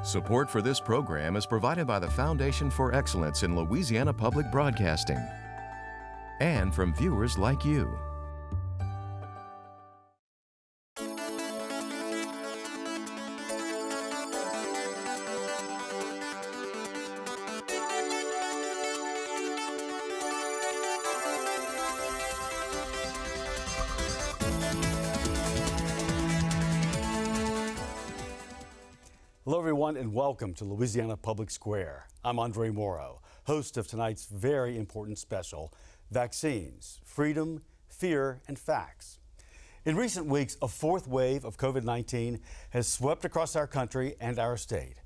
Support for this program is provided by the Foundation for Excellence in Louisiana Public Broadcasting and from viewers like you. Hello everyone and welcome to Louisiana Public Square. I'm Andre Morrow, host of tonight's very important special, Vaccines, Freedom, Fear, and Facts. In recent weeks, a fourth wave of COVID-19 has swept across our country and our state.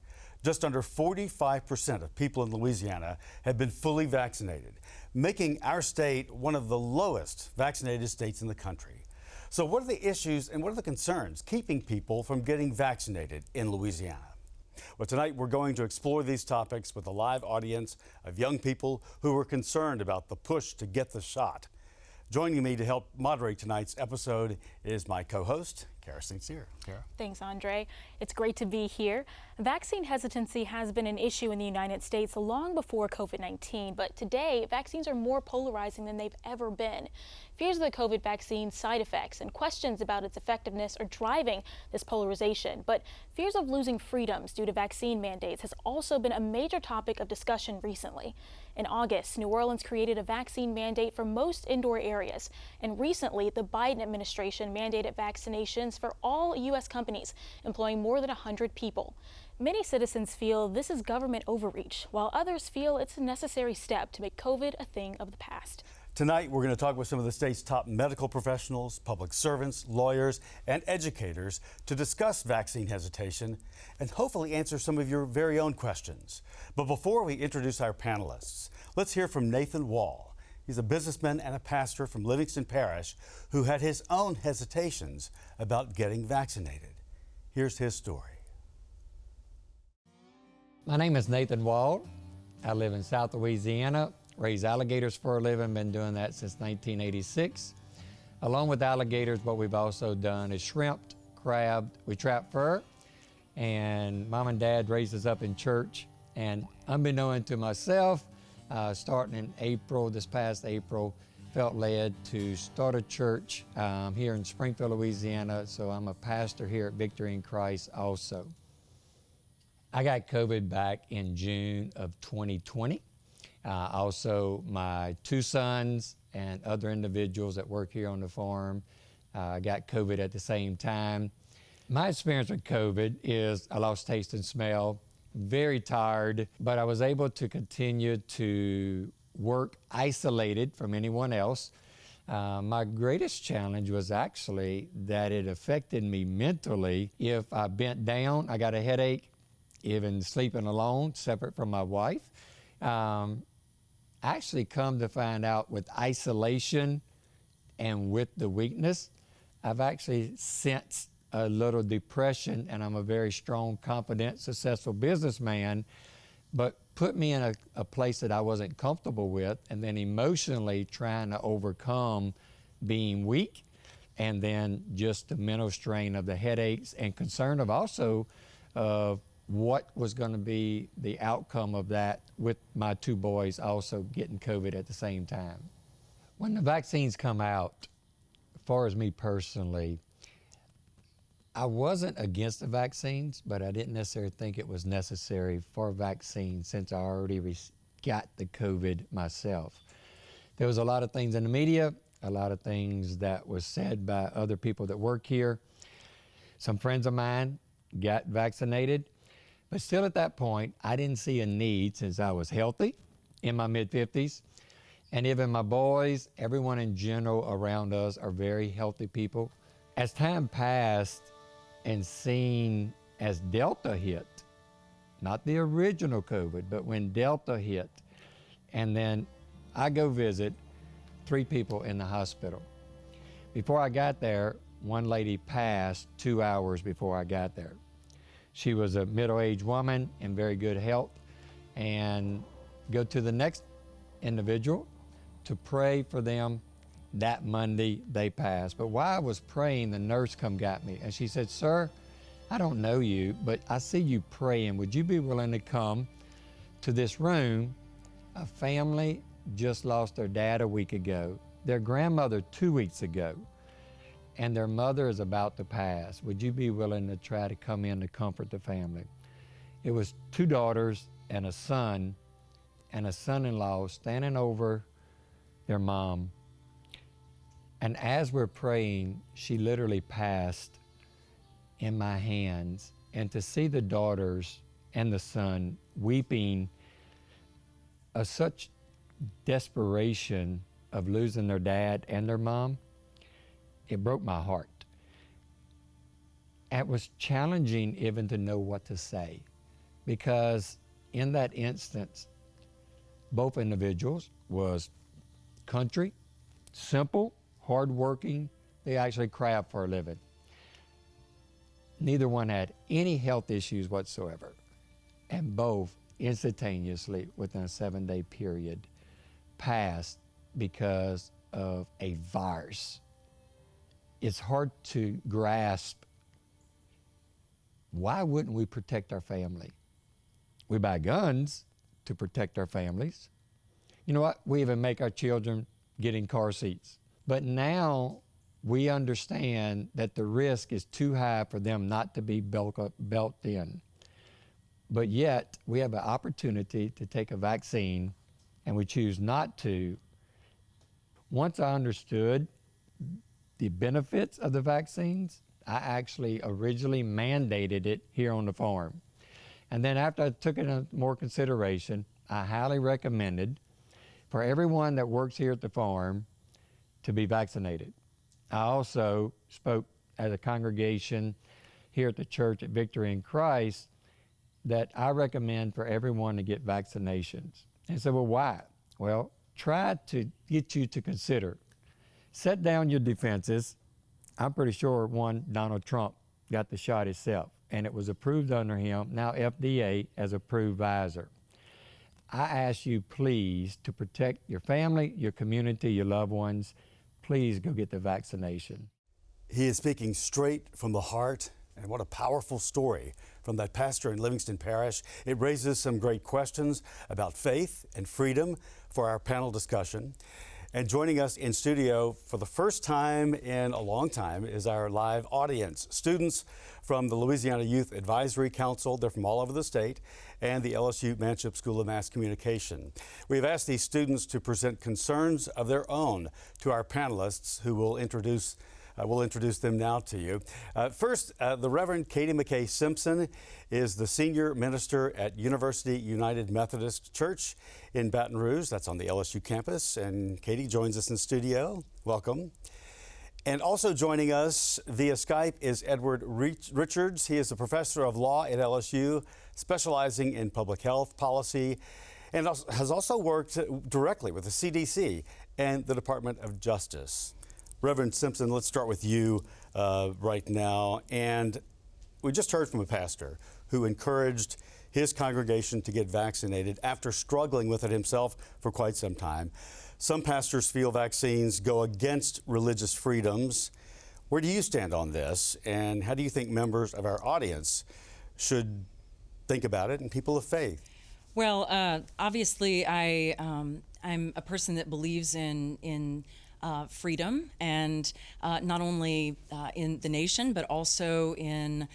Just under 45% of people in Louisiana have been fully vaccinated, making our state one of the lowest vaccinated states in the country. So what are the issues and what are the concerns keeping people from getting vaccinated in Louisiana? Well, tonight we're going to explore these topics with a live audience of young people who are concerned about the push to get the shot. Joining me to help moderate tonight's episode is my co-host, Kara St. Cyr. Kara. Thanks, Andre. It's great to be here. Vaccine hesitancy has been an issue in the United States long before COVID-19, but today vaccines are more polarizing than they've ever been. Fears of the COVID vaccine side effects and questions about its effectiveness are driving this polarization, but fears of losing freedoms due to vaccine mandates has also been a major topic of discussion recently. In August, New Orleans created a vaccine mandate for most indoor areas, and recently the Biden administration mandated vaccinations for all U.S. companies employing more than 100 people. Many citizens feel this is government overreach, while others feel it's a necessary step to make COVID a thing of the past. Tonight, we're going to talk with some of the state's top medical professionals, public servants, lawyers, and educators to discuss vaccine hesitation and hopefully answer some of your very own questions. But before we introduce our panelists, let's hear from Nathan Wall. He's a businessman and a pastor from Livingston Parish who had his own hesitations about getting vaccinated. Here's his story. My name is Nathan Wall. I live in South Louisiana. Raise alligators for a living, been doing that since 1986. Along with alligators, what we've also done is shrimp, crab, we trap fur, and mom and dad raised us up in church. And unbeknown to myself, starting in April, this past April, felt led to start a church here in Springfield, Louisiana. So I'm a pastor here at Victory in Christ also. I got COVID back in June of 2020. Also, my two sons and other individuals that work here on the farm got COVID at the same time. My experience with COVID is I lost taste and smell, very tired, but I was able to continue to work isolated from anyone else. My greatest challenge was actually that it affected me mentally. If I bent down, I got a headache, even sleeping alone, separate from my wife. Actually come to find out with isolation and with the weakness, I've actually sensed a little depression, and I'm a very strong, confident, successful businessman, but put me in a place that I wasn't comfortable with, and then emotionally trying to overcome being weak, and then just the mental strain of the headaches and concern of also what was going to be the outcome of that with my two boys also getting COVID at the same time. When the vaccines come out, as far as me personally, I wasn't against the vaccines, but I didn't necessarily think it was necessary for vaccines since I already got the COVID myself. There was a lot of things in the media, a lot of things that was said by other people that work here. Some friends of mine got vaccinated. But still at that point, I didn't see a need since I was healthy in my mid-50s. And even my boys, everyone in general around us are very healthy people. As time passed and seen as Delta hit, not the original COVID, but when Delta hit, and then I go visit 3 people in the hospital. Before I got there, one lady passed 2 hours before I got there. She was a middle-aged woman in very good health, and go to the next individual to pray for them. That Monday, they passed. But while I was praying, the nurse come got me, and she said, "Sir, I don't know you, but I see you praying. Would you be willing to come to this room? A family just lost their dad a week ago, their grandmother 2 weeks ago, and their mother is about to pass. Would you be willing to try to come in to comfort the family? It was 2 daughters and a son-in-law standing over their mom. And as we're praying, she literally passed in my hands. And to see the daughters and the son weeping of such desperation of losing their dad and their mom, it broke my heart. It was challenging even to know what to say, because in that instance, both individuals was country, simple, hardworking. They actually craft for a living. Neither one had any health issues whatsoever, and both instantaneously within a 7-day period passed because of a virus. It's hard to grasp. Why wouldn't we protect our family? We buy guns to protect our families. You know what? We even make our children get in car seats. But now we understand that the risk is too high for them not to be built in. But yet, we have an opportunity to take a vaccine, and we choose not to. Once I understood the benefits of the vaccines, I actually originally mandated it here on the farm. And then after I took it into more consideration, I highly recommended for everyone that works here at the farm to be vaccinated. I also spoke as a congregation here at the church at Victory in Christ that I recommend for everyone to get vaccinations. And so, well, why? Well, try to get you to consider. Set down your defenses. I'm pretty sure Donald Trump got the shot himself, and it was approved under him. Now FDA has approved Pfizer. I ask you, please, to protect your family, your community, your loved ones. Please go get the vaccination. He is speaking straight from the heart, and what a powerful story from that pastor in Livingston Parish. It raises some great questions about faith and freedom for our panel discussion. And joining us in studio for the first time in a long time is our live audience. Students from the Louisiana Youth Advisory Council. They're from all over the state, and the LSU Manship School of Mass Communication. We've asked these students to present concerns of their own to our panelists, who will introduce them now to you. First, the Reverend Katie McKay Simpson is the senior minister at University United Methodist Church in Baton Rouge. That's on the LSU campus. And Katie joins us in studio. Welcome. And also joining us via Skype is Edward Richards. He is a professor of law at LSU, specializing in public health policy, and has also worked directly with the CDC and the Department of Justice. Reverend Simpson, let's start with you right now. And we just heard from a pastor who encouraged his congregation to get vaccinated after struggling with it himself for quite some time. Some pastors feel vaccines go against religious freedoms. Where do you stand on this? And how do you think members of our audience should think about it, and people of faith? Well, obviously, I'm a person that believes in freedom, and not only in the nation, but also in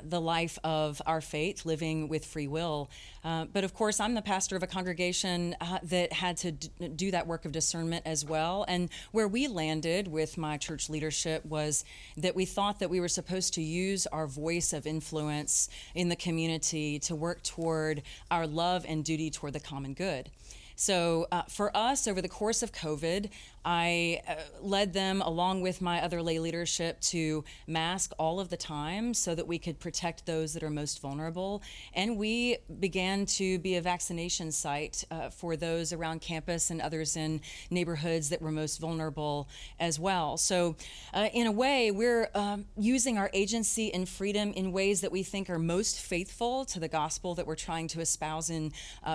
the life of our faith, living with free will. But of course, I'm the pastor of a congregation that had to do that work of discernment as well. And where we landed with my church leadership was that we thought that we were supposed to use our voice of influence in the community to work toward our love and duty toward the common good. So for us, over the course of COVID, I led them, along with my other lay leadership, to mask all of the time so that we could protect those that are most vulnerable. And we began to be a vaccination site for those around campus and others in neighborhoods that were most vulnerable as well. So in a way, we're using our agency and freedom in ways that we think are most faithful to the gospel that we're trying to espouse in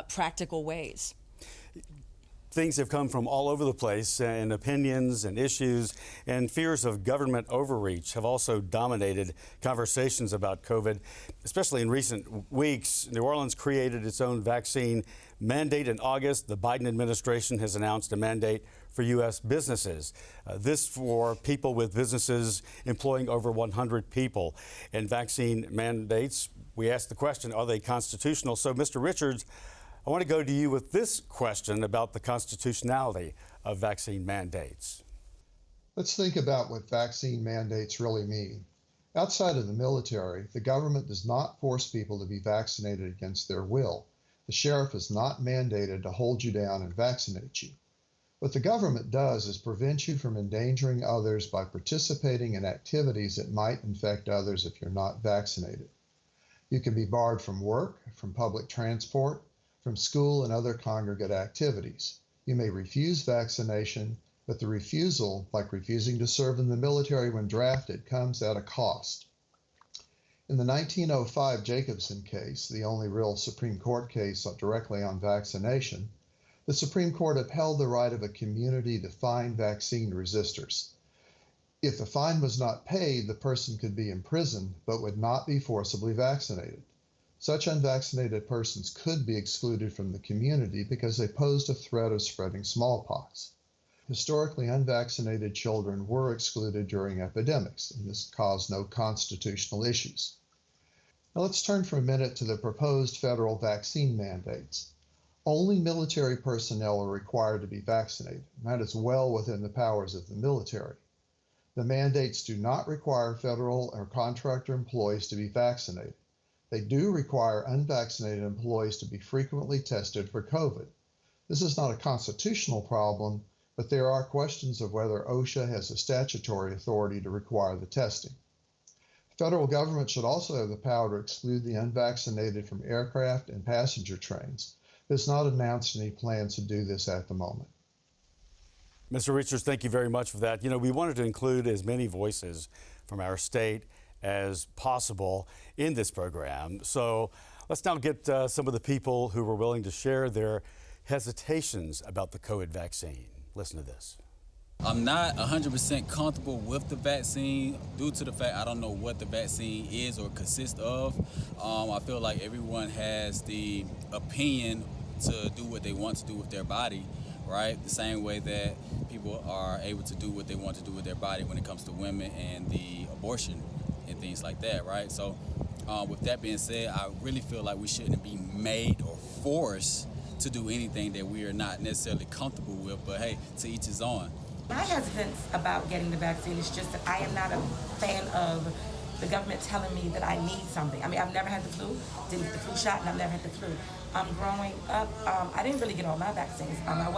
practical ways. Things have come from all over the place, and opinions and issues and fears of government overreach have also dominated conversations about COVID, especially in recent weeks. New Orleans created its own vaccine mandate in August. The Biden administration has announced a mandate for U.S. businesses. This for people with businesses employing over 100 people. And vaccine mandates, we asked the question, are they constitutional? So, Mr. Richards, I want to go to you with this question about the constitutionality of vaccine mandates. Let's think about what vaccine mandates really mean. Outside of the military, the government does not force people to be vaccinated against their will. The sheriff is not mandated to hold you down and vaccinate you. What the government does is prevent you from endangering others by participating in activities that might infect others if you're not vaccinated. You can be barred from work, from public transport, from school and other congregate activities. You may refuse vaccination, but the refusal, like refusing to serve in the military when drafted, comes at a cost. In the 1905 Jacobson case, the only real Supreme Court case directly on vaccination, the Supreme Court upheld the right of a community to fine vaccine resistors. If the fine was not paid, the person could be imprisoned, but would not be forcibly vaccinated. Such unvaccinated persons could be excluded from the community because they posed a threat of spreading smallpox. Historically, unvaccinated children were excluded during epidemics, and this caused no constitutional issues. Now let's turn for a minute to the proposed federal vaccine mandates. Only military personnel are required to be vaccinated, and that is well within the powers of the military. The mandates do not require federal or contractor employees to be vaccinated. They do require unvaccinated employees to be frequently tested for COVID. This is not a constitutional problem, but there are questions of whether OSHA has the statutory authority to require the testing. The federal government should also have the power to exclude the unvaccinated from aircraft and passenger trains. It has not announced any plans to do this at the moment. Mr. Richards, thank you very much for that. You know, we wanted to include as many voices from our state as possible in this program. So let's now get some of the people who were willing to share their hesitations about the COVID vaccine. Listen to this. I'm not 100% comfortable with the vaccine due to the fact I don't know what the vaccine is or consists of. I feel like everyone has the opinion to do what they want to do with their body, right? The same way that people are able to do what they want to do with their body when it comes to women and the abortion and things like that, right? So with that being said, I really feel like we shouldn't be made or forced to do anything that we are not necessarily comfortable with, but hey, to each his own. My hesitance about getting the vaccine is just that I am not a fan of the government telling me that I need something. I mean, I've never had the flu, didn't get the flu shot, and I've never had the flu. Growing up, I didn't really get all my vaccines. My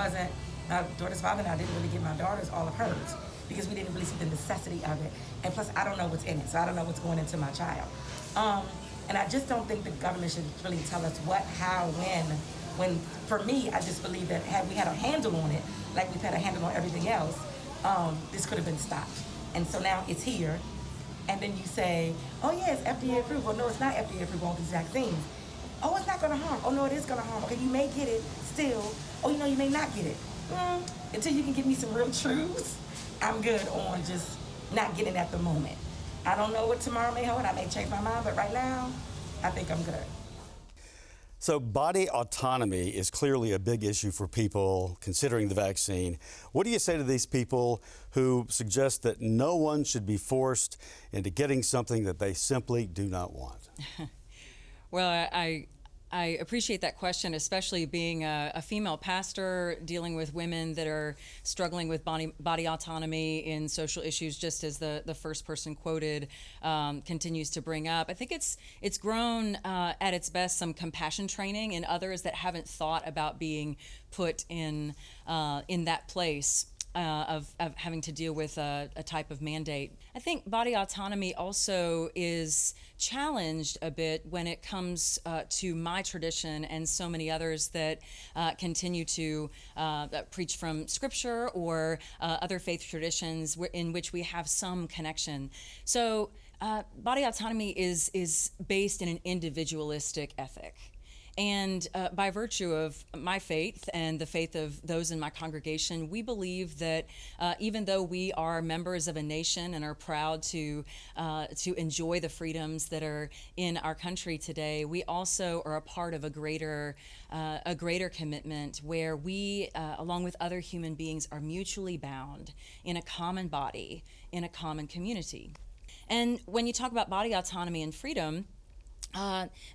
daughter's father and I didn't really get my daughters all of hers because we didn't really see the necessity of it. And plus, I don't know what's in it, so I don't know what's going into my child. And I just don't think the government should really tell us what, how, when for me, I just believe that had we had a handle on it, like we've had a handle on everything else, this could have been stopped. And so now it's here, and then you say, oh yeah, it's FDA approved. Well, no, it's not FDA approved on these vaccines. Oh, it's not gonna harm. Oh no, it is gonna harm. Okay, you may get it still. Oh, you may not get it. Until you can give me some real truths, I'm good on just not getting at the moment. I don't know what tomorrow may hold. I may change my mind, but right now, I think I'm good. So body autonomy is clearly a big issue for people considering the vaccine. What do you say to these people who suggest that no one should be forced into getting something that they simply do not want? Well, I appreciate that question, especially being a female pastor dealing with women that are struggling with body autonomy in social issues, just as the first person quoted continues to bring up. I think it's grown at its best some compassion training in others that haven't thought about being put in that place. Of having to deal with a type of mandate. I think body autonomy also is challenged a bit when it comes to my tradition and so many others that continue to preach from scripture or other faith traditions in which we have some connection. So body autonomy is based in an individualistic ethic. And by virtue of my faith and the faith of those in my congregation, we believe that even though we are members of a nation and are proud to enjoy the freedoms that are in our country today, we also are a part of a greater commitment where we, along with other human beings, are mutually bound in a common body, in a common community. And when you talk about body autonomy and freedom,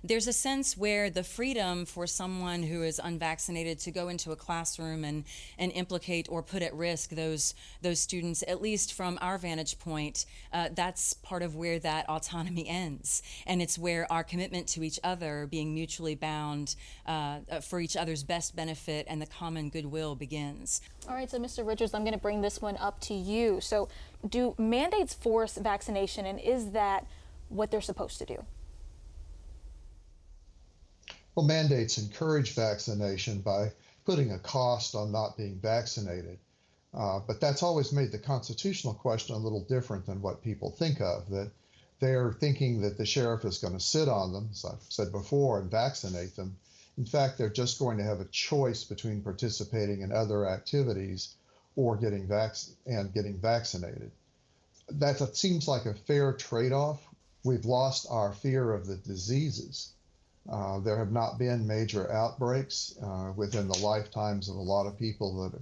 there's a sense where the freedom for someone who is unvaccinated to go into a classroom and implicate or put at risk those students, at least from our vantage point, that's part of where that autonomy ends. And it's where our commitment to each other, being mutually bound for each other's best benefit and the common goodwill begins. All right, so Mr. Richards, I'm going to bring this one up to you. So do mandates force vaccination, and is that what they're supposed to do? Well, mandates encourage vaccination by putting a cost on not being vaccinated. But that's always made the constitutional question a little different than what people think of, that they're thinking that the sheriff is going to sit on them, as I've said before, and vaccinate them. In fact, they're just going to have a choice between participating in other activities or getting vaccinated. That seems like a fair trade-off. We've lost our fear of the diseases. There have not been major outbreaks within the lifetimes of a lot of people that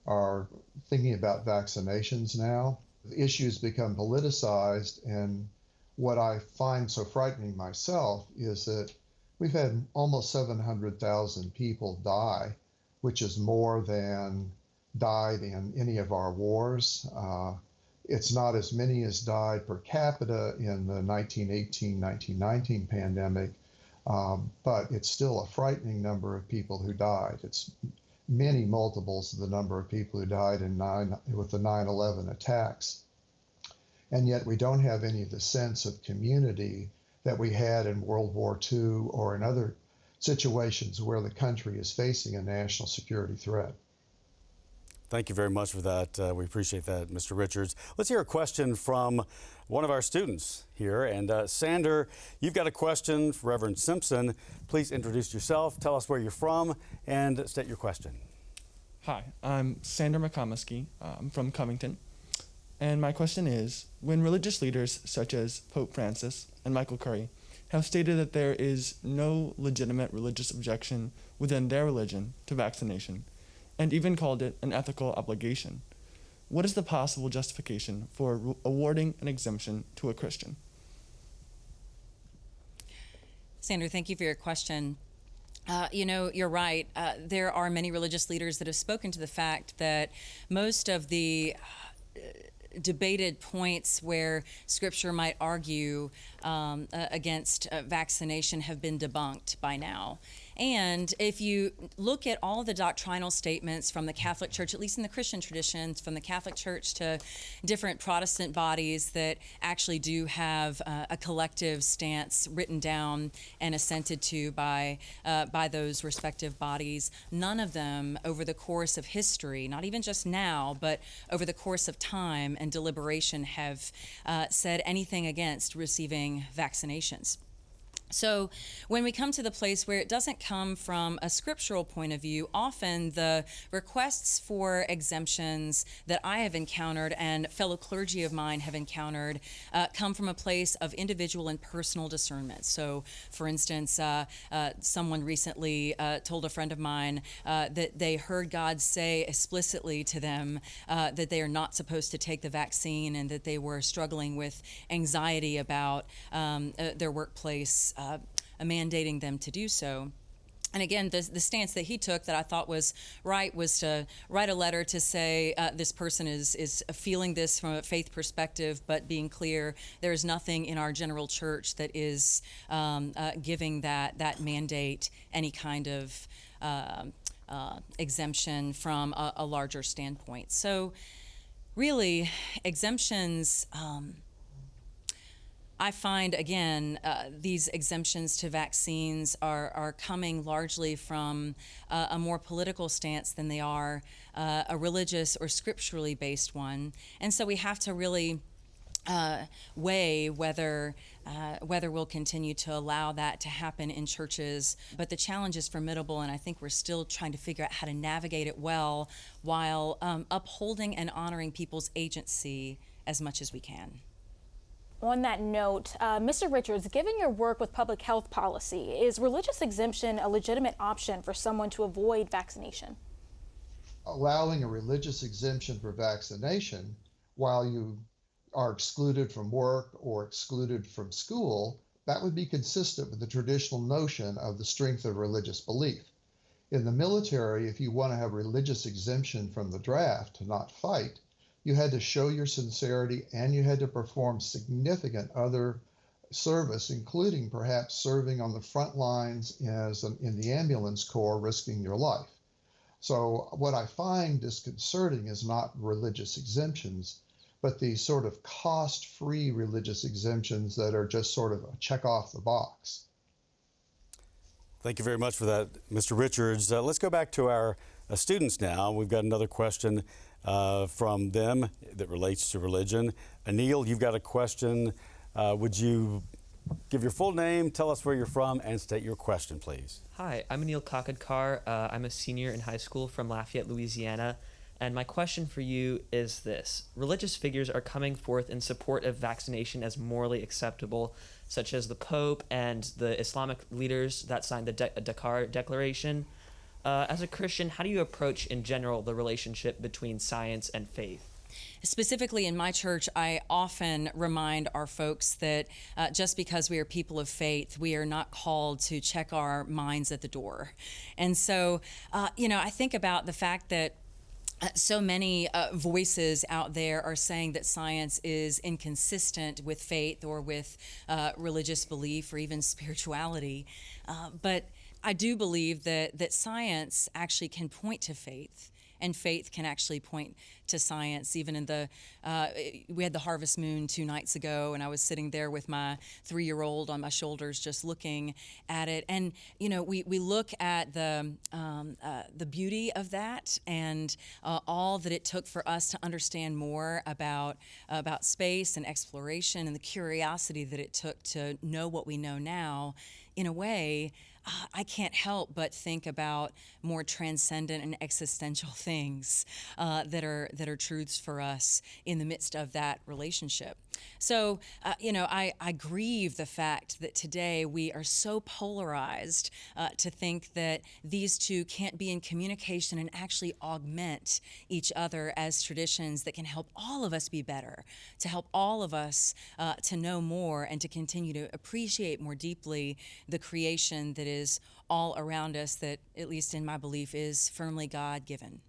are thinking about vaccinations now. The issues become politicized, and what I find so frightening myself is that we've had almost 700,000 people die, which is more than died in any of our wars. It's not as many as died per capita in the 1918-1919 pandemic. But it's still a frightening number of people who died. It's many multiples of the number of people who died with the 9/11 attacks. And yet we don't have any of the sense of community that we had in World War II or in other situations where the country is facing a national security threat. Thank you very much for that. We appreciate that, Mr. Richards. Let's hear a question from one of our students here. And Sander, you've got a question for Reverend Simpson. Please introduce yourself, tell us where you're from, and state your question. Hi, I'm Sander McComiskey. I'm from Covington. And my question is, when religious leaders such as Pope Francis and Michael Curry have stated that there is no legitimate religious objection within their religion to vaccination, and even called it an ethical obligation, what is the possible justification for awarding an exemption to a Christian? Sandra, thank you for your question. You're right. There are many religious leaders that have spoken to the fact that most of the debated points where Scripture might argue against vaccination have been debunked by now. And if you look at all the doctrinal statements from the Catholic Church, at least in the Christian traditions, from the Catholic Church to different Protestant bodies that actually do have a collective stance written down and assented to by those respective bodies, none of them over the course of history, not even just now, but over the course of time and deliberation have said anything against receiving vaccinations. So when we come to the place where it doesn't come from a scriptural point of view, often the requests for exemptions that I have encountered and fellow clergy of mine have encountered come from a place of individual and personal discernment. So, for instance, someone recently told a friend of mine that they heard God say explicitly to them that they are not supposed to take the vaccine and that they were struggling with anxiety about their workplace mandating them to do so. And again, the stance that he took that I thought was right was to write a letter to say this person is feeling this from a faith perspective, but being clear, there is nothing in our general church that is giving that mandate any kind of exemption from a larger standpoint. So really, exemptions, I find, again, these exemptions to vaccines are coming largely from a more political stance than they are a religious or scripturally based one. And so we have to really weigh whether we'll continue to allow that to happen in churches. But the challenge is formidable, and I think we're still trying to figure out how to navigate it well while upholding and honoring people's agency as much as we can. On that note, Mr. Richards, given your work with public health policy, is religious exemption a legitimate option for someone to avoid vaccination? Allowing a religious exemption for vaccination while you are excluded from work or excluded from school, that would be consistent with the traditional notion of the strength of religious belief. In the military, if you want to have religious exemption from the draft to not fight, you had to show your sincerity and you had to perform significant other service, including perhaps serving on the front lines in the ambulance corps, risking your life. So what I find disconcerting is not religious exemptions, but these sort of cost-free religious exemptions that are just sort of a check off the box. Thank you very much for that, Mr. Richards. Let's go back to our students now. We've got another question from them that relates to religion. Anil, you've got a question. Would you give your full name, tell us where you're from, and state your question, please? Hi, I'm Anil Kakadkar. I'm a senior in high school from Lafayette, Louisiana. And my question for you is this. Religious figures are coming forth in support of vaccination as morally acceptable, such as the Pope and the Islamic leaders that signed the Dakar Declaration. As a Christian, how do you approach in general the relationship between science and faith? Specifically in my church, I often remind our folks that just because we are people of faith, we are not called to check our minds at the door. And so, I think about the fact that so many voices out there are saying that science is inconsistent with faith or with religious belief or even spirituality. But I do believe that science actually can point to faith, and faith can actually point to science. Even in we had the harvest moon 2 nights ago, and I was sitting there with my 3-year-old on my shoulders just looking at it. And, we look at the beauty of that and all that it took for us to understand more about space and exploration and the curiosity that it took to know what we know now. In a way, I can't help but think about more transcendent and existential things that are truths for us in the midst of that relationship. So, I grieve the fact that today we are so polarized to think that these two can't be in communication and actually augment each other as traditions that can help all of us be better, to help all of us to know more and to continue to appreciate more deeply the creation that is all around us that, at least in my belief, is firmly God-given.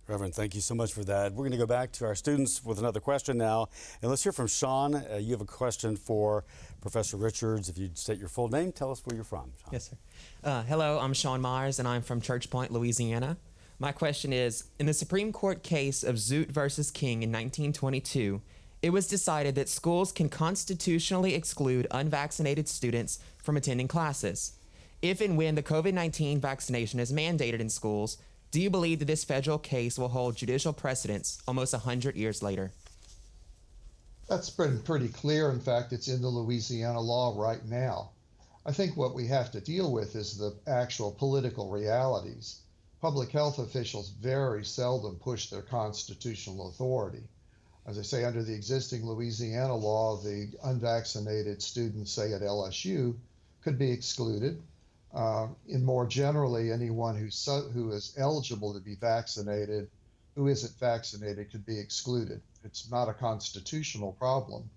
Reverend, thank you so much for that. We're going to go back to our students with another question now. And let's hear from Sean. You have a question for Professor Richards. If you'd state your full name, tell us where you're from, Sean. Yes, sir. Hello, I'm Sean Myers, and I'm from Church Point, Louisiana. My question is, in the Supreme Court case of Zoot versus King in 1922, it was decided that schools can constitutionally exclude unvaccinated students from attending classes. If and when the COVID-19 vaccination is mandated in schools, do you believe that this federal case will hold judicial precedence almost 100 years later? That's been pretty clear. In fact, it's in the Louisiana law right now. I think what we have to deal with is the actual political realities. Public health officials very seldom push their constitutional authority. As I say, under the existing Louisiana law, the unvaccinated students, say at LSU, could be excluded. And more generally, anyone who is eligible to be vaccinated, who isn't vaccinated, could be excluded. It's not a constitutional problem,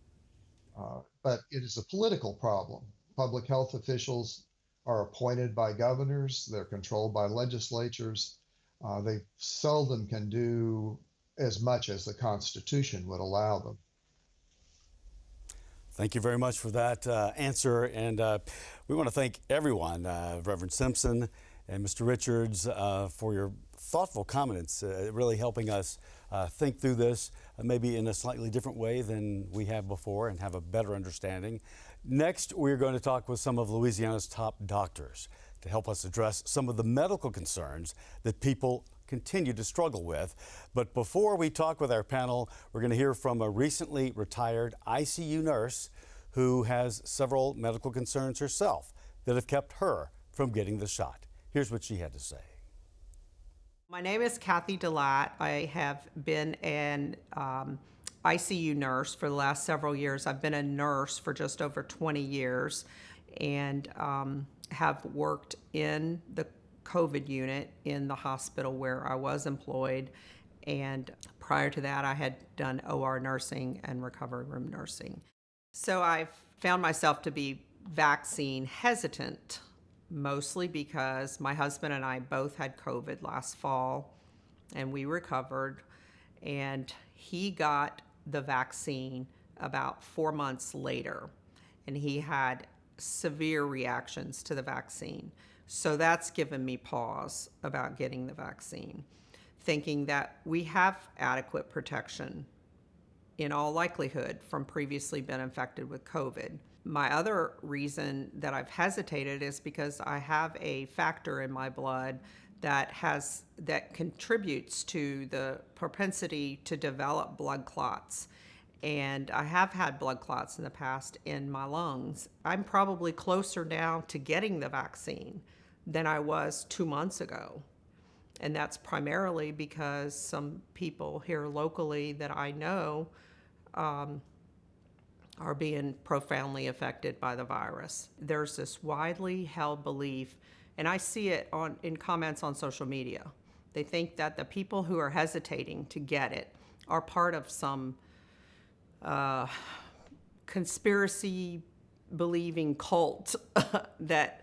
but it is a political problem. Public health officials are appointed by governors. They're controlled by legislatures. They seldom can do as much as the Constitution would allow them. Thank you very much for that answer. And we want to thank everyone, Reverend Simpson and Mr. Richards, for your thoughtful comments, really helping us think through this maybe in a slightly different way than we have before and have a better understanding. Next, we're going to talk with some of Louisiana's top doctors to help us address some of the medical concerns that people continue to struggle with. But before we talk with our panel, we're going to hear from a recently retired ICU nurse who has several medical concerns herself that have kept her from getting the shot. Here's what she had to say. My name is Kathy Delatte. I have been an ICU nurse for the last several years. I've been a nurse for just over 20 years and have worked in the COVID unit in the hospital where I was employed. And prior to that, I had done OR nursing and recovery room nursing. So I've found myself to be vaccine hesitant, mostly because my husband and I both had COVID last fall and we recovered, and he got the vaccine about 4 months later, and he had severe reactions to the vaccine. So that's given me pause about getting the vaccine, thinking that we have adequate protection in all likelihood from previously been infected with COVID. My other reason that I've hesitated is because I have a factor in my blood that contributes to the propensity to develop blood clots. And I have had blood clots in the past in my lungs. I'm probably closer now to getting the vaccine than I was 2 months ago. And that's primarily because some people here locally that I know are being profoundly affected by the virus. There's this widely held belief, and I see it in comments on social media. They think that the people who are hesitating to get it are part of some conspiracy believing cult that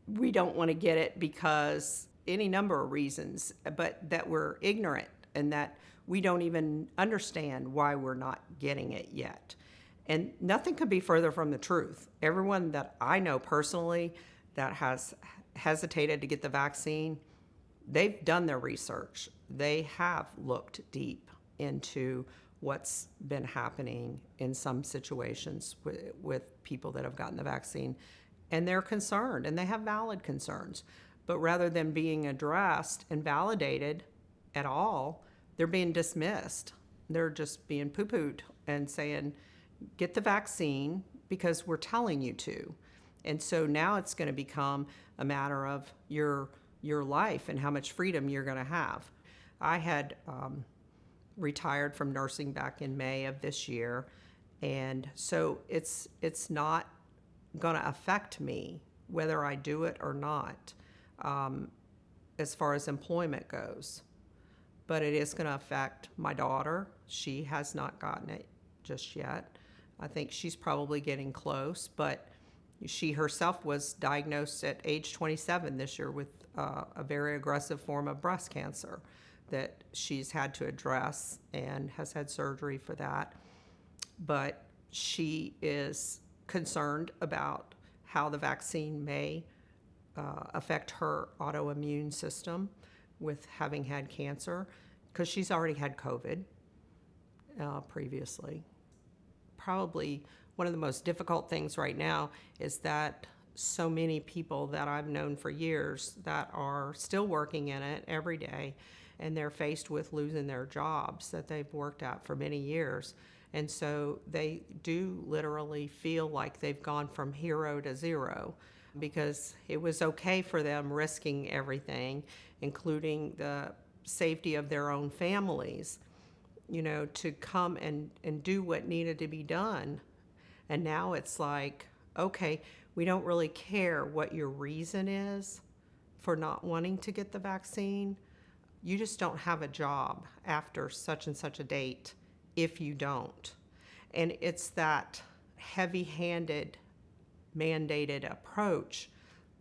we don't want to get it because any number of reasons, but that we're ignorant and that we don't even understand why we're not getting it yet. And nothing could be further from the truth. Everyone that I know personally that has hesitated to get the vaccine, they've done their research. They have looked deep into what's been happening in some situations with people that have gotten the vaccine. And they're concerned, and they have valid concerns. But rather than being addressed and validated at all, they're being dismissed. They're just being poo-pooed and saying, get the vaccine because we're telling you to. And so now it's going to become a matter of your life and how much freedom you're going to have. I had retired from nursing back in May of this year, and so it's not going to affect me whether I do it or not as far as employment goes. But it is going to affect my daughter. She has not gotten it just yet. I think she's probably getting close, but she herself was diagnosed at age 27 this year with a very aggressive form of breast cancer that she's had to address and has had surgery for that. But she is concerned about how the vaccine may affect her autoimmune system with having had cancer, because she's already had COVID previously. Probably one of the most difficult things right now is that so many people that I've known for years that are still working in it every day, and they're faced with losing their jobs that they've worked at for many years. And so they do literally feel like they've gone from hero to zero, because it was okay for them risking everything, including the safety of their own families, to come and do what needed to be done. And now it's like, okay, we don't really care what your reason is for not wanting to get the vaccine. You just don't have a job after such and such a date if you don't. And it's that heavy-handed, mandated approach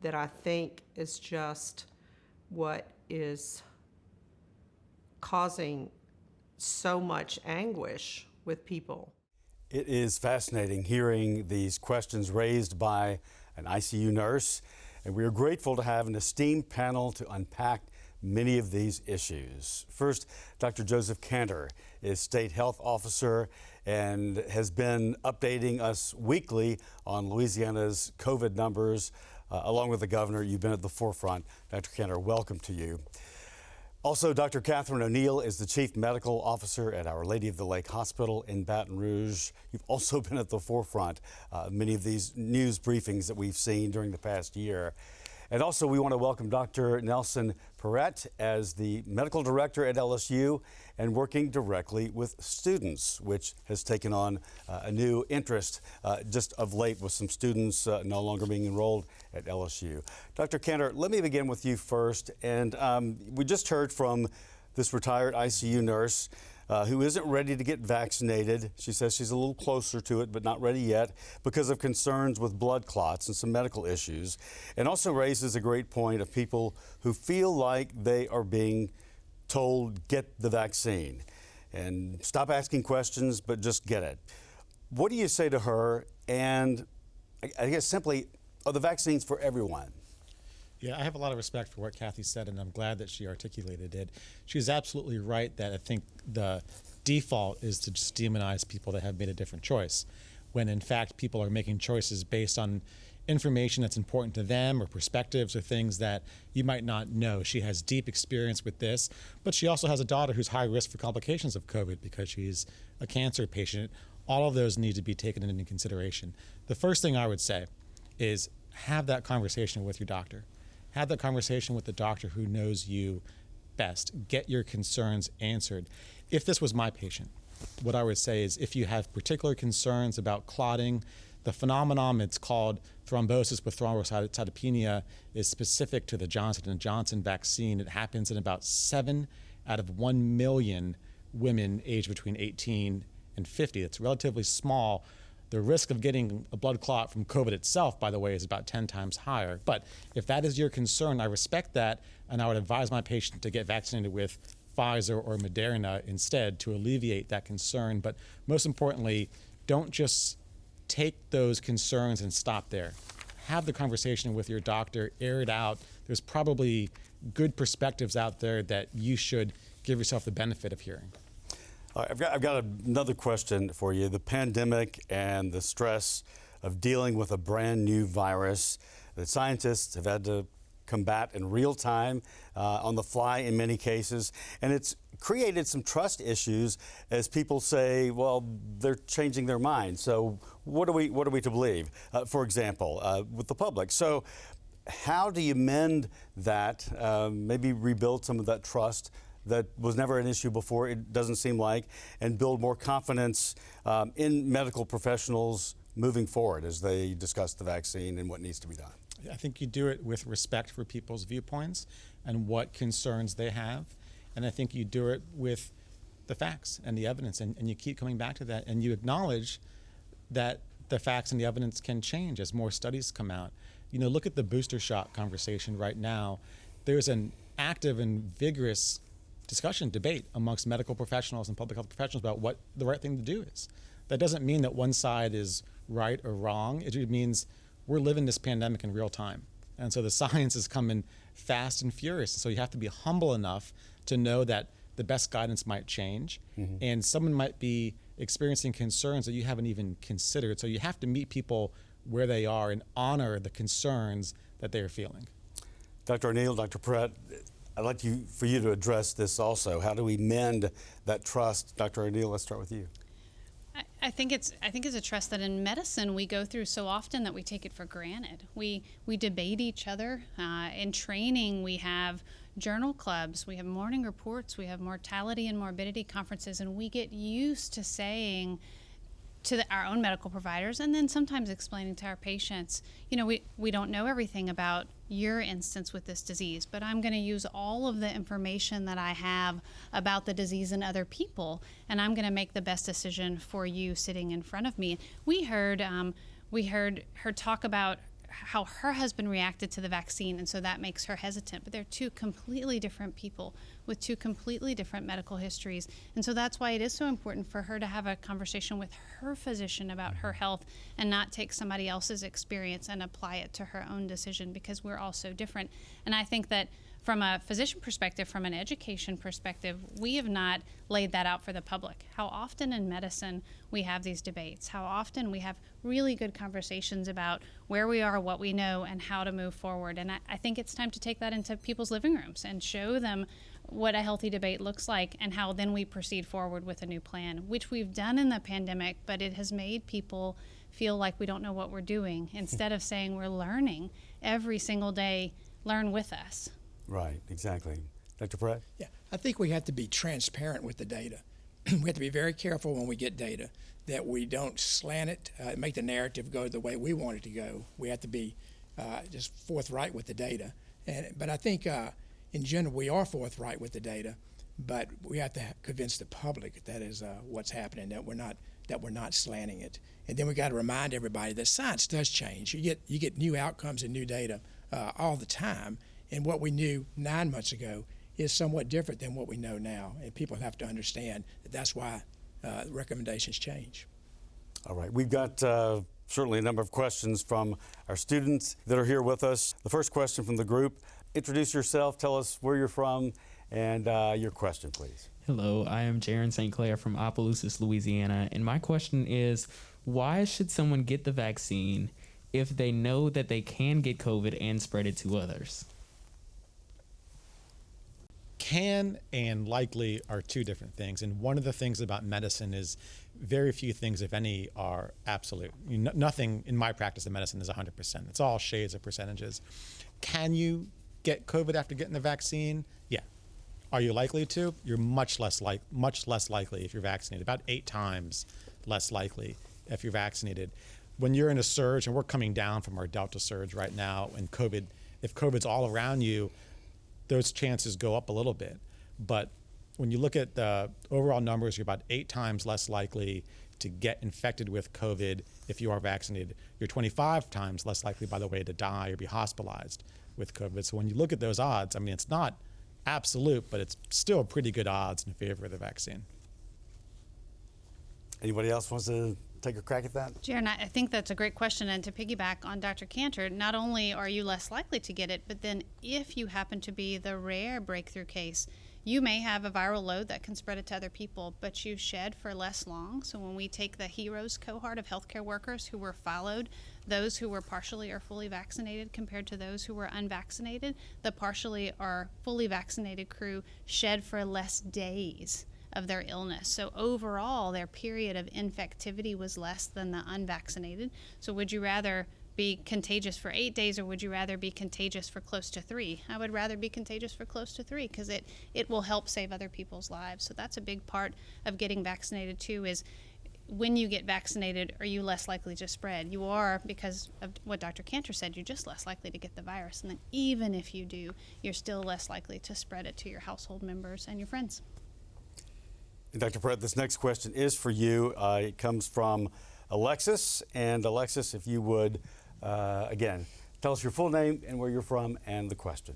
that I think is just what is causing so much anguish with people. It is fascinating hearing these questions raised by an ICU nurse, and we are grateful to have an esteemed panel to unpack many of these issues. First, Dr. Joseph Kanter is State Health Officer and has been updating us weekly on Louisiana's COVID numbers. Along with the governor, you've been at the forefront. Dr. Kanter, welcome to you. Also, Dr. Catherine O'Neill is the Chief Medical Officer at Our Lady of the Lake Hospital in Baton Rouge. You've also been at the forefront of many of these news briefings that we've seen during the past year. And also, we want to welcome Dr. Nelson Perret as the Medical Director at LSU and working directly with students, which has taken on a new interest just of late with some students no longer being enrolled at LSU. Dr. Kanter, let me begin with you first. And we just heard from this retired ICU nurse who isn't ready to get vaccinated. She says she's a little closer to it, but not ready yet because of concerns with blood clots and some medical issues, and also raises a great point of people who feel like they are being told, get the vaccine and stop asking questions, but just get it. What do you say to her? And I guess simply, are the vaccines for everyone? Yeah, I have a lot of respect for what Kathy said, and I'm glad that she articulated it. She's absolutely right that I think the default is to just demonize people that have made a different choice, when in fact people are making choices based on information that's important to them or perspectives or things that you might not know. She has deep experience with this, but she also has a daughter who's high risk for complications of COVID because she's a cancer patient. All of those need to be taken into consideration. The first thing I would say is have that conversation with your doctor. Have that conversation with the doctor who knows you best. Get your concerns answered. If this was my patient, what I would say is if you have particular concerns about clotting, the phenomenon, it's called thrombosis with thrombocytopenia, is specific to the Johnson & Johnson vaccine. It happens in about 7 out of 1 million women aged between 18 and 50. It's relatively small. The risk of getting a blood clot from COVID itself, by the way, is about 10 times higher. But if that is your concern, I respect that, and I would advise my patient to get vaccinated with Pfizer or Moderna instead to alleviate that concern. But most importantly, don't just take those concerns and stop there. Have the conversation with your doctor, air it out. There's probably good perspectives out there that you should give yourself the benefit of hearing. I've got another question for you. The pandemic and the stress of dealing with a brand new virus that scientists have had to combat in real time, on the fly in many cases, and it's created some trust issues as people say, well, they're changing their minds. So what are we to believe? For example, with the public. So how do you mend that? Maybe rebuild some of that trust that was never an issue before, it doesn't seem like, and build more confidence in medical professionals moving forward as they discuss the vaccine and what needs to be done? I think you do it with respect for people's viewpoints and what concerns they have. And I think you do it with the facts and the evidence, and you keep coming back to that, and you acknowledge that the facts and the evidence can change as more studies come out. You know, look at the booster shot conversation right now. There's an active and vigorous discussion, debate amongst medical professionals and public health professionals about what the right thing to do is. That doesn't mean that one side is right or wrong. It means we're living this pandemic in real time. And so the science is coming fast and furious. So you have to be humble enough to know that the best guidance might change, and someone might be experiencing concerns that you haven't even considered. So you have to meet people where they are and honor the concerns that they are feeling. Dr. O'Neill, Dr. Perret, I'd like for you to address this also. How do we mend that trust? Dr. O'Neill, let's start with you. I think it's a trust that in medicine we go through so often that we take it for granted. We debate each other. In training, we have journal clubs, we have morning reports, we have mortality and morbidity conferences, and we get used to saying to our own medical providers, and then sometimes explaining to our patients, you know, we don't know everything about your instance with this disease, but I'm going to use all of the information that I have about the disease in other people, and I'm going to make the best decision for you sitting in front of me. We heard her talk about how her husband reacted to the vaccine, and so that makes her hesitant. But they're two completely different people with two completely different medical histories. And so that's why it is so important for her to have a conversation with her physician about her health and not take somebody else's experience and apply it to her own decision, because we're all so different. And I think that from a physician perspective, from an education perspective, we have not laid that out for the public. How often in medicine we have these debates, how often we have really good conversations about where we are, what we know, and how to move forward. And I think it's time to take that into people's living rooms and show them what a healthy debate looks like and how then we proceed forward with a new plan, which we've done in the pandemic, but it has made people feel like we don't know what we're doing. Instead of saying we're learning every single day, learn with us. Right, exactly. Dr. Perret? Yeah, I think we have to be transparent with the data. We have to be very careful when we get data that we don't slant it, make the narrative go the way we want it to go. We have to be just forthright with the data. But I think in general we are forthright with the data, but we have to convince the public that is what's happening, that we're not slanting it. And then we got to remind everybody that science does change. You get new outcomes and new data all the time, and what we knew 9 months ago is somewhat different than what we know now, and people have to understand that that's why recommendations change. All right, we've got certainly a number of questions from our students that are here with us. The first question from the group: introduce yourself, tell us where you're from, and your question, please. Hello, I am Jaron St. Clair from Opelousas, Louisiana, and my question is, why should someone get the vaccine if they know that they can get COVID and spread it to others? Can and likely are two different things, and one of the things about medicine is very few things, if any, are absolute. Nothing in my practice of medicine is 100%. It's all shades of percentages. Can you get COVID after getting the vaccine? Yeah. Are you likely to? You're much less likely if you're vaccinated, about 8 times less likely if you're vaccinated. When you're in a surge, and we're coming down from our Delta surge right now, and if COVID's all around you, those chances go up a little bit. But when you look at the overall numbers, you're about 8 times less likely to get infected with COVID if you are vaccinated. You're 25 times less likely, by the way, to die or be hospitalized with COVID. So when you look at those odds, I mean, it's not absolute, but it's still pretty good odds in favor of the vaccine. Anybody else wants to take a crack at that? Jaron, I think that's a great question. And to piggyback on Dr. Kanter, not only are you less likely to get it, but then if you happen to be the rare breakthrough case, you may have a viral load that can spread it to other people, but you shed for less long. So when we take the HEROES cohort of healthcare workers who were followed, those who were partially or fully vaccinated compared to those who were unvaccinated, the partially or fully vaccinated crew shed for less days of their illness. So overall, their period of infectivity was less than the unvaccinated. So would you rather be contagious for 8 days, or would you rather be contagious for close to 3? I would rather be contagious for close to 3 because it will help save other people's lives. So that's a big part of getting vaccinated too, is when you get vaccinated, are you less likely to spread? You are, because of what Dr. Kanter said, you're just less likely to get the virus. And then even if you do, you're still less likely to spread it to your household members and your friends. And Dr. Perret, this next question is for you. It comes from Alexis. And Alexis, if you would, again, tell us your full name and where you're from and the question.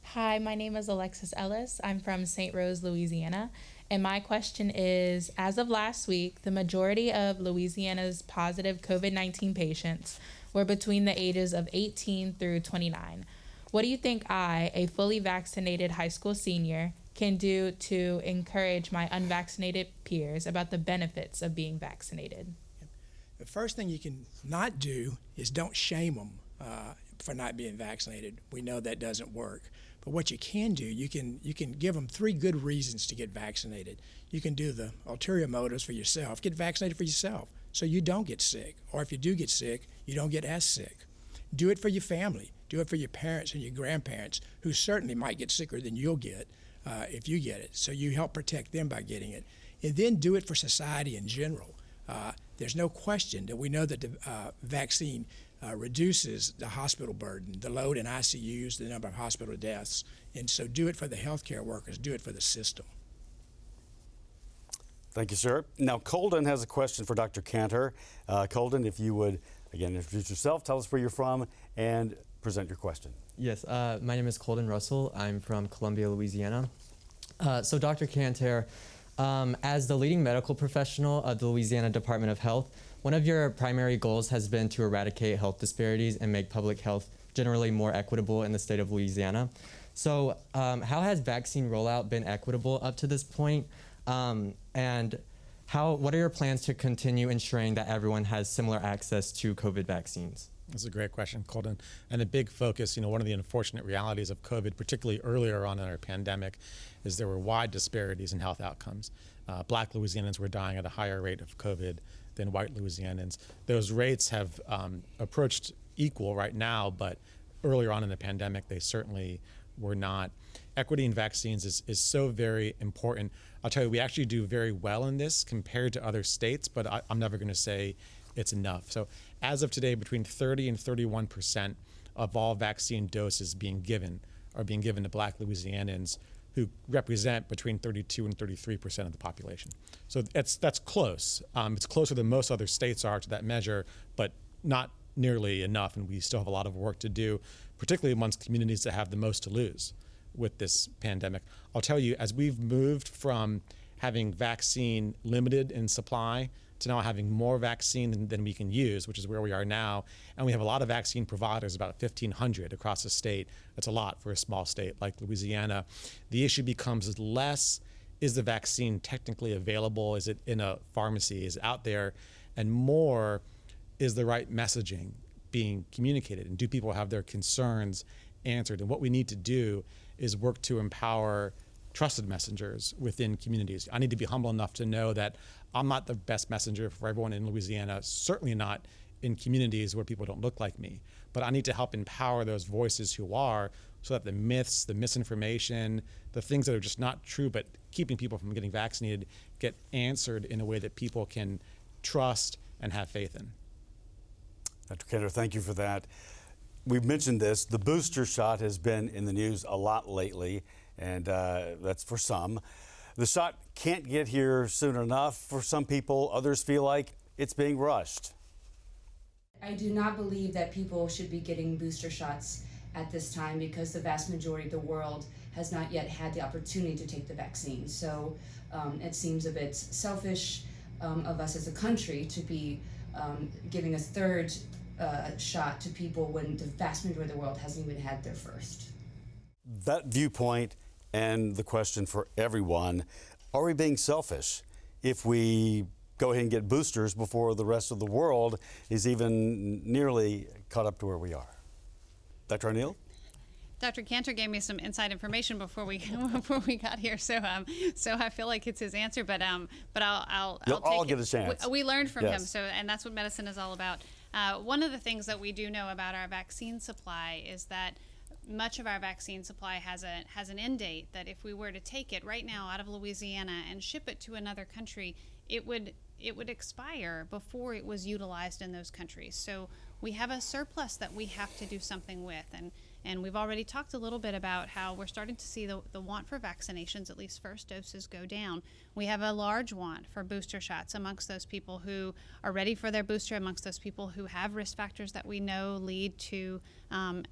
Hi, my name is Alexis Ellis. I'm from St. Rose, Louisiana. And my question is, as of last week, the majority of Louisiana's positive COVID-19 patients were between the ages of 18 through 29. What do you think I, a fully vaccinated high school senior, can do to encourage my unvaccinated peers about the benefits of being vaccinated? The first thing you can not do is don't shame them for not being vaccinated. We know that doesn't work. But what you can do, you can give them 3 good reasons to get vaccinated. You can do the ulterior motives for yourself. Get vaccinated for yourself so you don't get sick. Or if you do get sick, you don't get as sick. Do it for your family. Do it for your parents and your grandparents, who certainly might get sicker than you'll get if you get it. So you help protect them by getting it. And then do it for society in general. There's no question that we know that the vaccine reduces the hospital burden, the load in ICUs, the number of hospital deaths. And so do it for the healthcare workers, do it for the system. Thank you, sir. Now, Colden has a question for Dr. Kanter. Colden, if you would, again, introduce yourself, tell us where you're from, and present your question. Yes, my name is Colden Russell. I'm from Columbia, Louisiana. So Dr. Kanter, as the leading medical professional of the Louisiana Department of Health, one of your primary goals has been to eradicate health disparities and make public health generally more equitable in the state of Louisiana. So how has vaccine rollout been equitable up to this point? And what are your plans to continue ensuring that everyone has similar access to COVID vaccines? That's a great question, Colton. And a big focus, one of the unfortunate realities of COVID, particularly earlier on in our pandemic, is there were wide disparities in health outcomes. Black Louisianans were dying at a higher rate of COVID than white Louisianans. Those rates have approached equal right now, but earlier on in the pandemic, they certainly were not. Equity in vaccines is so very important. I'll tell you, we actually do very well in this compared to other states, but I'm never going to say it's enough. So as of today, between 30 and 31% of all vaccine doses are being given to Black Louisianans, who represent between 32 and 33% of the population. So that's close. It's closer than most other states are to that measure, but not nearly enough, and we still have a lot of work to do, particularly amongst communities that have the most to lose with this pandemic. I'll tell you, as we've moved from having vaccine limited in supply to now having more vaccine than we can use, which is where we are now, and we have a lot of vaccine providers, about 1,500 across the state. That's a lot for a small state like Louisiana. The issue becomes less, is the vaccine technically available? Is it in a pharmacy? Is it out there? And more, is the right messaging being communicated? And do people have their concerns answered? And what we need to do is work to empower trusted messengers within communities. I need to be humble enough to know that I'm not the best messenger for everyone in Louisiana, certainly not in communities where people don't look like me. But I need to help empower those voices who are, so that the myths, the misinformation, the things that are just not true but keeping people from getting vaccinated get answered in a way that people can trust and have faith in. Dr. Kanter, thank you for that. We've mentioned this. The booster shot has been in the news a lot lately, and that's for some. The shot can't get here soon enough for some people. Others feel like it's being rushed. I do not believe that people should be getting booster shots at this time because the vast majority of the world has not yet had the opportunity to take the vaccine. So it seems a bit selfish of us as a country to be giving a third shot to people when the vast majority of the world hasn't even had their first. That viewpoint and the question for everyone, are we being selfish if we go ahead and get boosters before the rest of the world is even nearly caught up to where we are? Dr. O'Neill? Dr. Kanter gave me some inside information before we got here, so I feel like it's his answer. But I'll You'll take all it. get a chance. We learned from Yes. him, so and that's what medicine is all about. One of the things that we do know about our vaccine supply is that much of our vaccine supply has an end date. That if we were to take it right now out of Louisiana and ship it to another country, it would expire before it was utilized in those countries. So we have a surplus that we have to do something with, and we've already talked a little bit about how we're starting to see the want for vaccinations, at least first doses, go down. We have a large want for booster shots amongst those people who are ready for their booster, amongst those people who have risk factors that we know lead to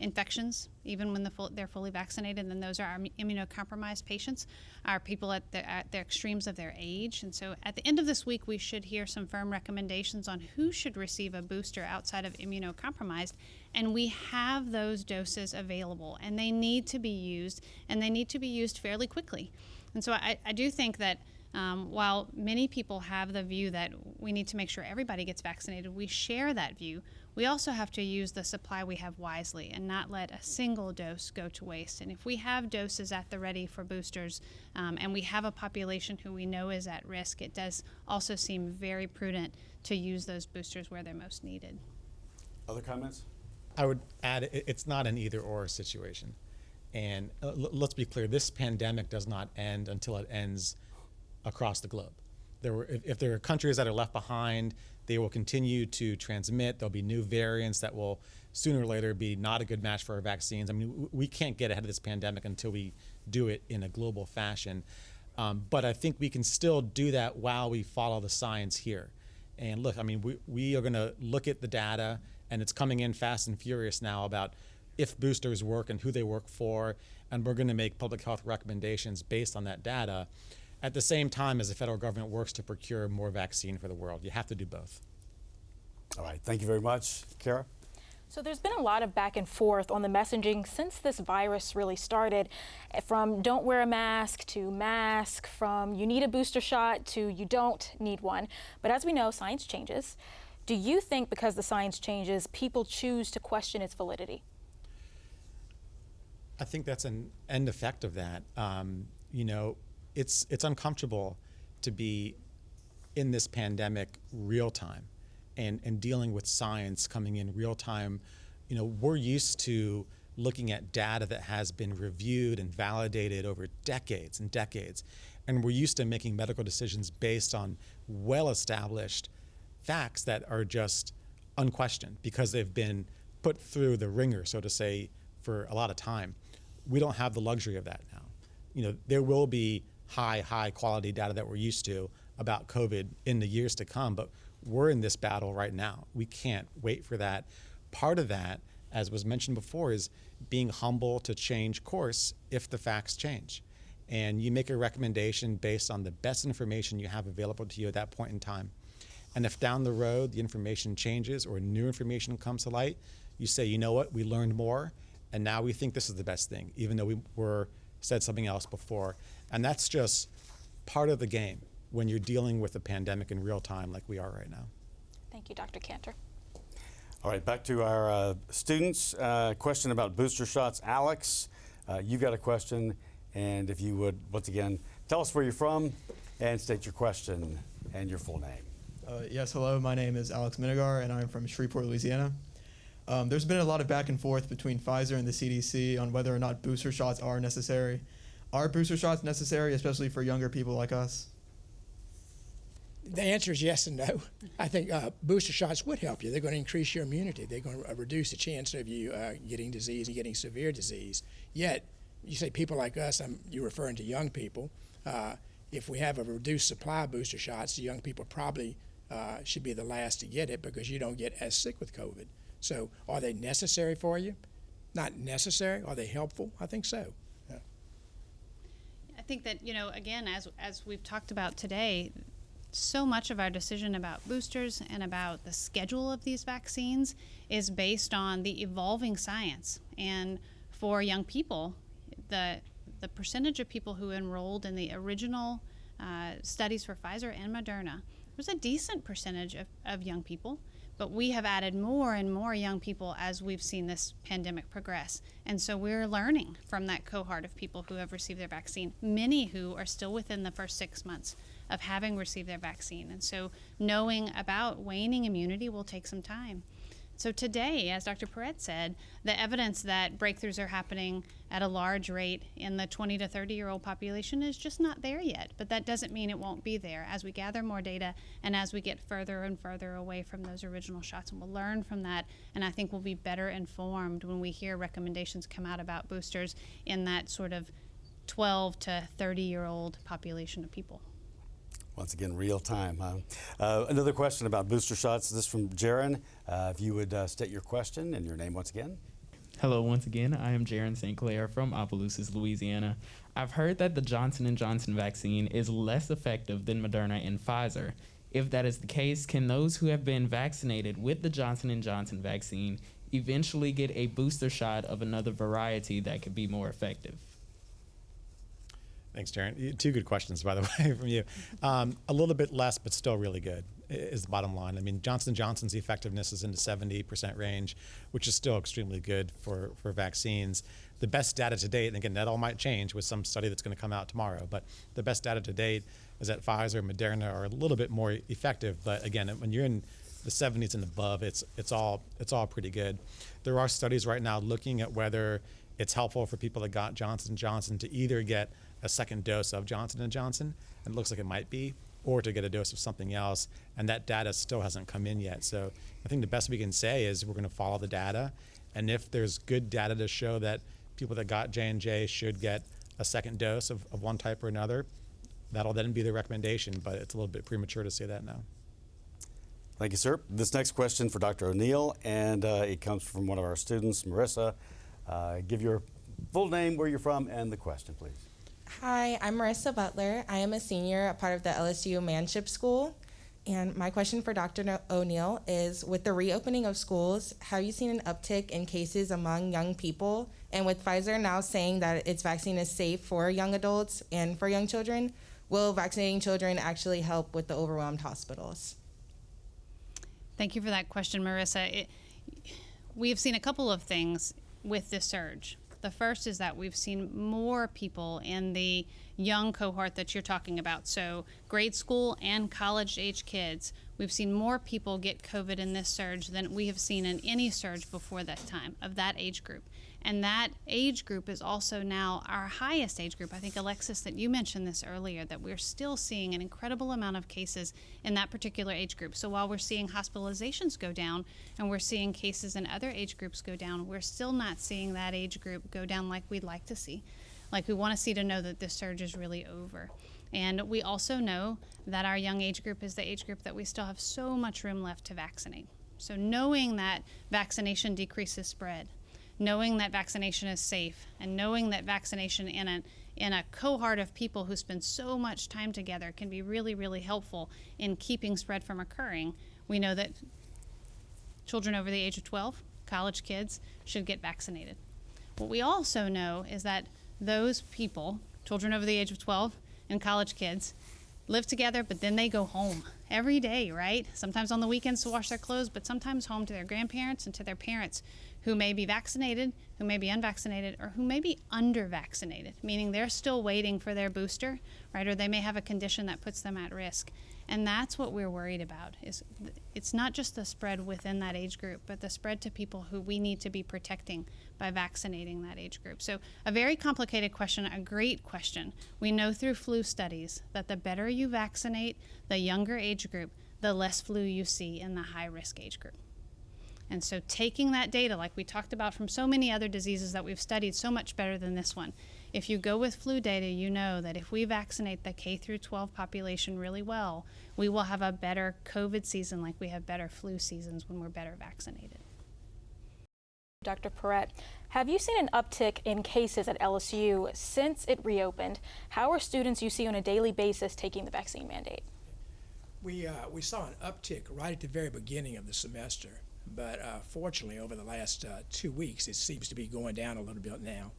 infections, even when they're fully vaccinated. And those are our immunocompromised patients, our people at the extremes of their age. And so at the end of this week, we should hear some firm recommendations on who should receive a booster outside of immunocompromised. And we have those doses available, and they need to be used, and they need to be used fairly quickly. And so I do think that while many people have the view that we need to make sure everybody gets vaccinated, we share that view. We also have to use the supply we have wisely and not let a single dose go to waste. And if we have doses at the ready for boosters, and we have a population who we know is at risk, it does also seem very prudent to use those boosters where they're most needed. Other comments? I would add, it's not an either-or situation. And let's be clear, this pandemic does not end until it ends across the globe. If there are countries that are left behind, they will continue to transmit. There'll be new variants that will sooner or later be not a good match for our vaccines. I mean, we can't get ahead of this pandemic until we do it in a global fashion. But I think we can still do that while we follow the science here. And look, I mean, we are going to look at the data, and it's coming in fast and furious now about if boosters work and who they work for, and we're going to make public health recommendations based on that data. At the same time as the federal government works to procure more vaccine for the world. You have to do both. All right, thank you very much. Kara? So there's been a lot of back and forth on the messaging since this virus really started, from don't wear a mask to mask, from you need a booster shot to you don't need one. But as we know, science changes. Do you think because the science changes, people choose to question its validity? I think that's an end effect of that. It's uncomfortable to be in this pandemic real time and dealing with science coming in real time. We're used to looking at data that has been reviewed and validated over decades and decades. And we're used to making medical decisions based on well-established facts that are just unquestioned because they've been put through the ringer, so to say, for a lot of time. We don't have the luxury of that now. There will be high quality data that we're used to about COVID in the years to come, but we're in this battle right now. We can't wait for that. Part of that, as was mentioned before, is being humble to change course if the facts change. And you make a recommendation based on the best information you have available to you at that point in time. And if down the road the information changes or new information comes to light, you say, you know what, we learned more, and now we think this is the best thing, even though we said something else before. And that's just part of the game when you're dealing with a pandemic in real time like we are right now. Thank you, Dr. Kanter. All right, back to our students. Question about booster shots. Alex, you've got a question, and if you would, once again, tell us where you're from and state your question and your full name. Yes, hello, my name is Alex Minigar, and I'm from Shreveport, Louisiana. There's been a lot of back and forth between Pfizer and the CDC on whether or not booster shots are necessary. Are booster shots necessary, especially for younger people like us? The answer is yes and no. I think booster shots would help you. They're going to increase your immunity. They're going to reduce the chance of you getting disease and getting severe disease. Yet, you say people like us, you're referring to young people. If we have a reduced supply of booster shots, the young people probably should be the last to get it because you don't get as sick with COVID. So are they necessary for you? Not necessary. Are they helpful? I think so. Yeah. I think that, again, as we've talked about today, so much of our decision about boosters and about the schedule of these vaccines is based on the evolving science. And for young people, the percentage of people who enrolled in the original studies for Pfizer and Moderna was a decent percentage of young people. But we have added more and more young people as we've seen this pandemic progress. And so we're learning from that cohort of people who have received their vaccine, many who are still within the first 6 months of having received their vaccine. And so knowing about waning immunity will take some time. So today, as Dr. Perret said, the evidence that breakthroughs are happening at a large rate in the 20 to 30-year-old population is just not there yet. But that doesn't mean it won't be there as we gather more data and as we get further and further away from those original shots. And we'll learn from that, and I think we'll be better informed when we hear recommendations come out about boosters in that sort of 12 to 30-year-old population of people. Once again, real time. Another question about booster shots. This is from Jaron. If you would state your question and your name once again. Hello, once again. I am Jaron St. Clair from Opelousas, Louisiana. I've heard that the Johnson & Johnson vaccine is less effective than Moderna and Pfizer. If that is the case, can those who have been vaccinated with the Johnson & Johnson vaccine eventually get a booster shot of another variety that could be more effective? Thanks, Jaron. Two good questions, by the way, from you. A little bit less, but still really good is the bottom line. I mean, Johnson & Johnson's effectiveness is in the 70% range, which is still extremely good for vaccines. The best data to date, and again, that all might change with some study that's going to come out tomorrow, but the best data to date is that Pfizer and Moderna are a little bit more effective. But again, when you're in the 70s and above, it's all pretty good. There are studies right now looking at whether it's helpful for people that got Johnson & Johnson to either get a second dose of Johnson & Johnson, and it looks like it might be, or to get a dose of something else, and that data still hasn't come in yet. So I think the best we can say is we're going to follow the data, and if there's good data to show that people that got J&J should get a second dose of one type or another, that'll then be the recommendation, but it's a little bit premature to say that now. Thank you, sir. This next question for Dr. O'Neill, and it comes from one of our students, Marissa. Give your full name, where you're from, and the question, please. Hi, I'm Marissa Butler. I am a senior, a part of the LSU Manship School. And my question for Dr. O'Neill is, with the reopening of schools, have you seen an uptick in cases among young people? And with Pfizer now saying that its vaccine is safe for young adults and for young children, will vaccinating children actually help with the overwhelmed hospitals? Thank you for that question, Marissa. We have seen a couple of things with this surge. The first is that we've seen more people in the young cohort that you're talking about, so grade school and college-age kids. We've seen more people get COVID in this surge than we have seen in any surge before that time of that age group. And that age group is also now our highest age group. I think, Alexis, that you mentioned this earlier, that we're still seeing an incredible amount of cases in that particular age group. So while we're seeing hospitalizations go down and we're seeing cases in other age groups go down, we're still not seeing that age group go down like we'd like to see. Like we want to see to know that this surge is really over. And we also know that our young age group is the age group that we still have so much room left to vaccinate. So knowing that vaccination decreases spread, knowing that vaccination is safe, and knowing that vaccination in a cohort of people who spend so much time together can be really, really helpful in keeping spread from occurring, we know that children over the age of 12, college kids, should get vaccinated. What we also know is that those people, children over the age of 12 and college kids, live together, but then they go home every day, right? Sometimes on the weekends to wash their clothes, but sometimes home to their grandparents and to their parents who may be vaccinated, who may be unvaccinated, or who may be under-vaccinated, meaning they're still waiting for their booster, right? Or they may have a condition that puts them at risk. And that's what we're worried about. It's not just the spread within that age group, but the spread to people who we need to be protecting by vaccinating that age group. So a very complicated question, a great question. We know through flu studies that the better you vaccinate the younger age group, the less flu you see in the high-risk age group. And so taking that data, like we talked about from so many other diseases that we've studied so much better than this one, if you go with flu data, you know that if we vaccinate the K through 12 population really well, we will have a better COVID season like we have better flu seasons when we're better vaccinated. Dr. Perret, have you seen an uptick in cases at LSU since it reopened? How are students you see on a daily basis taking the vaccine mandate? We saw an uptick right at the very beginning of the semester, but fortunately over the last 2 weeks it seems to be going down a little bit now.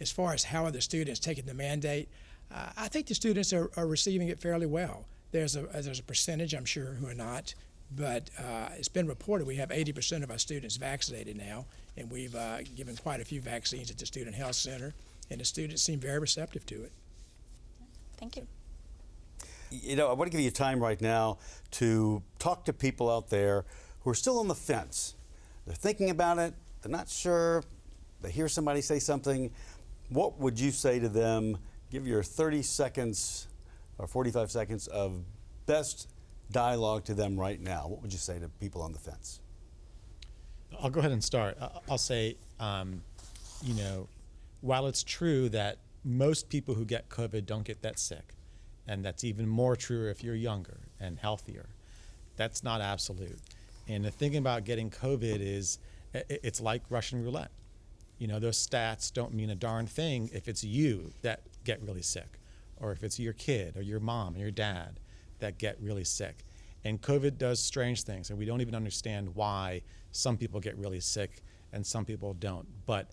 As far as how are the students taking the mandate, I think the students are receiving it fairly well. There's a percentage, I'm sure, who are not, but it's been reported we have 80% of our students vaccinated now, and we've given quite a few vaccines at the Student Health Center, and the students seem very receptive to it. Thank you. You know, I want to give you time right now to talk to people out there who are still on the fence. They're thinking about it, they're not sure, they hear somebody say something. What would you say to them? Give your 30 seconds or 45 seconds of best dialogue to them right now. What would you say to people on the fence? I'll go ahead and start. I'll say, you know, while it's true that most people who get COVID don't get that sick, and that's even more true if you're younger and healthier, that's not absolute. And the thing about getting COVID is it's like Russian roulette. You know, those stats don't mean a darn thing if it's you that get really sick, or if it's your kid or your mom or your dad that get really sick. And COVID does strange things, and we don't even understand why some people get really sick and some people don't. But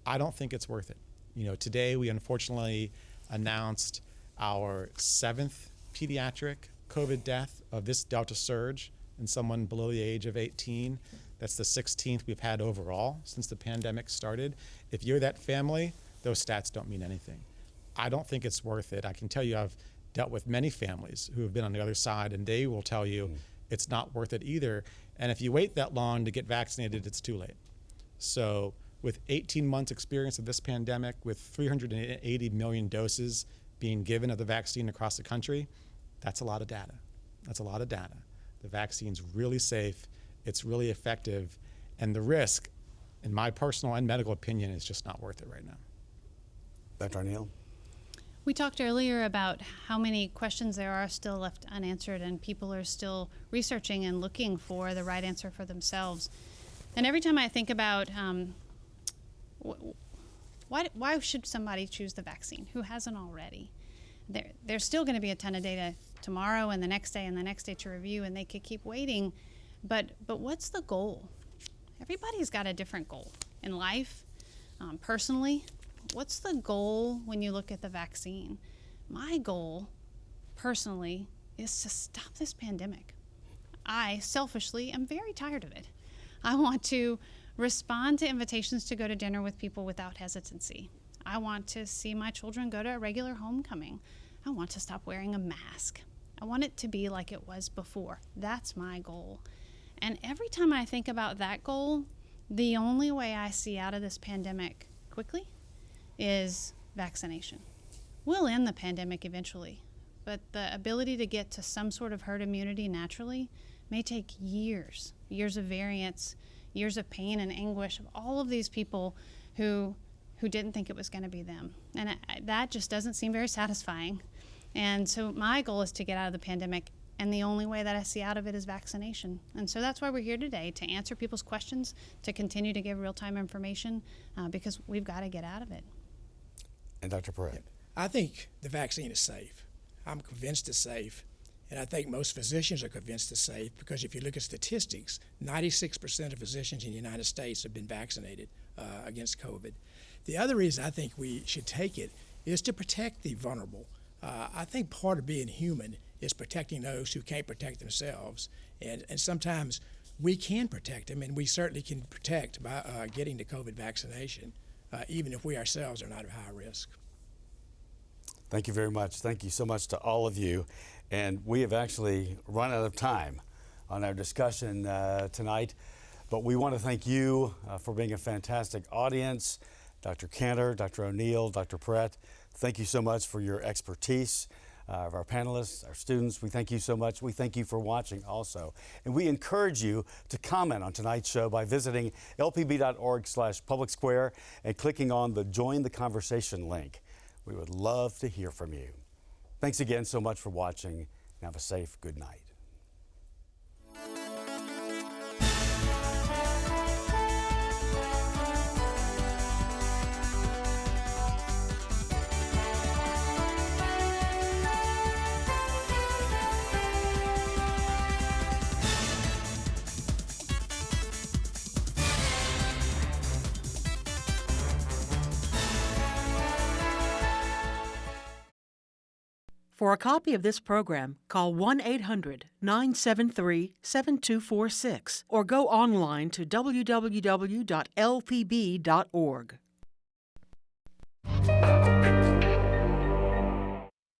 I don't think it's worth it. You know, today we unfortunately announced our 7th pediatric COVID death of this Delta surge in someone below the age of 18. That's the 16th we've had overall since the pandemic started. If you're that family, those stats don't mean anything. I don't think it's worth it. I can tell you I've dealt with many families who have been on the other side, and they will tell you it's not worth it either. And if you wait that long to get vaccinated, it's too late. So with 18 months experience of this pandemic, with 380 million doses being given of the vaccine across the country, that's a lot of data. That's a lot of data. The vaccine's really safe, it's really effective, and the risk, in my personal and medical opinion, is just not worth it right now. Dr. O'Neill? We talked earlier about how many questions there are still left unanswered, and people are still researching and looking for the right answer for themselves. And every time I think about why should somebody choose the vaccine who hasn't already? There's still going to be a ton of data tomorrow and the next day and the next day to review, and they could keep waiting. But what's the goal? Everybody's got a different goal in life, personally. What's the goal when you look at the vaccine? My goal, personally, is to stop this pandemic. I selfishly am very tired of it. I want to respond to invitations to go to dinner with people without hesitancy. I want to see my children go to a regular homecoming. I want to stop wearing a mask. I want it to be like it was before. That's my goal. And every time I think about that goal, the only way I see out of this pandemic quickly is vaccination. We'll end the pandemic eventually, but the ability to get to some sort of herd immunity naturally may take years, years of variance, years of pain and anguish of all of these people who didn't think it was going to be them. And that just doesn't seem very satisfying. And so my goal is to get out of the pandemic, and the only way that I see out of it is vaccination. And so that's why we're here today, to answer people's questions, to continue to give real-time information, because we've got to get out of it. And Dr. Perret? I think the vaccine is safe. I'm convinced it's safe. And I think most physicians are convinced it's safe, because if you look at statistics, 96% of physicians in the United States have been vaccinated against COVID. The other reason I think we should take it is to protect the vulnerable. I think part of being human is protecting those who can't protect themselves. And sometimes we can protect them, and we certainly can protect by getting the COVID vaccination, even if we ourselves are not at high risk. Thank you very much. Thank you so much to all of you. And we have actually run out of time on our discussion tonight, but we want to thank you for being a fantastic audience. Dr. Kanter, Dr. O'Neill, Dr. Perret, thank you so much for your expertise. Of our panelists, our students, we thank you so much. We thank you for watching also. And we encourage you to comment on tonight's show by visiting lpb.org/publicsquare and clicking on the Join the Conversation link. We would love to hear from you. Thanks again so much for watching, and have a safe good night. For a copy of this program, call 1-800-973-7246 or go online to www.lpb.org.